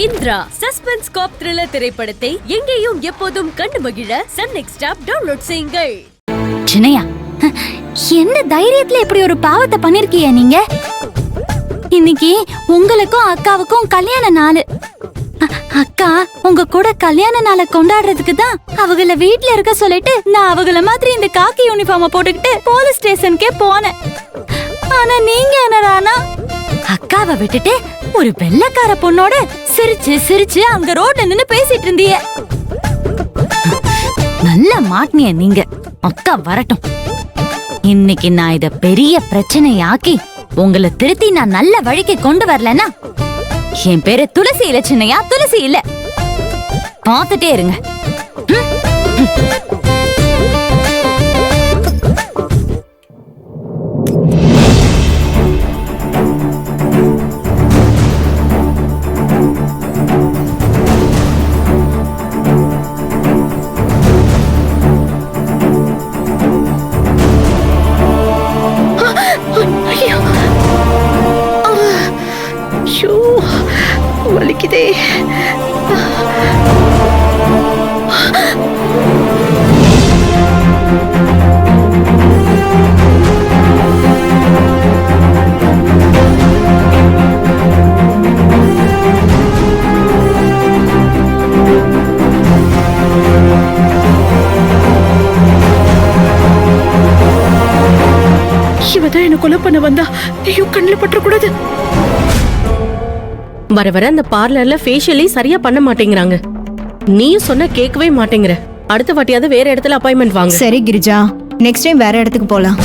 Indira suspense காப் thriller திரைப்படத்தை எங்கேயும் எப்போதும் கண்டு மகிழ சன் நெக்ஸ்ட் ஆப் டவுன்லோட் செய்யுங்கள். சின்னையா, என்ன தைரியத்துல இப்படி ஒரு பாவத்தை பண்ணிருக்கீங்க நீங்க? இன்னைக்கு உங்களுக்கும் அக்காவுக்கும் கல்யாண நாள். அக்கா உங்க கூட கல்யாண நாளை கொண்டாடுறதுக்கு தான் அவங்கள வீட்ல இருக்க சொல்லிட்டு நான் அவங்கள மாதிரி இந்த காக்கி யூனிஃபார்ம போட்டுக்கிட்டு போலீஸ் ஸ்டேஷனுக்கே போனேன். ஆனா நீங்க என்னடானா அக்காவை விட்டுட்டு ஒரு வெள்ளக்கார பொண்ணோட சிரிச்சு சிரிச்சு அங்க ரோட்ல நின்னு பேசிட்டு இருந்தீங்க. நல்லா மாட்டினிய நீங்க. அக்கா வரட்டும், இன்னைக்கு நான் இத பெரிய பிரச்சனையாக்கி உங்களை திருத்தி நான் நல்ல வழிக்கு கொண்டு வரலன்னா என் பேரு துளசி இல்ல சின்னையா, துளசி இல்ல. பாத்துட்டே இருங்க. வலிக்குதே. இவதான் என்ன கொலை பண்ண வந்தா. ஐயோ, கண்ணில் பற்றக்கூடாது. வர வர அந்த பார்லர்ல ஃபேஷியலே சரியா பண்ண மாட்டேங்கிறாங்க. நீயும் சொன்ன கேட்கவே மாட்டேங்கிற. அடுத்த வாட்டியாவது வேற இடத்துல அப்பாயின்மெண்ட் வாங்க. சரி கிரிஜா, நெக்ஸ்ட் டைம் வேற இடத்துக்கு போலாம்.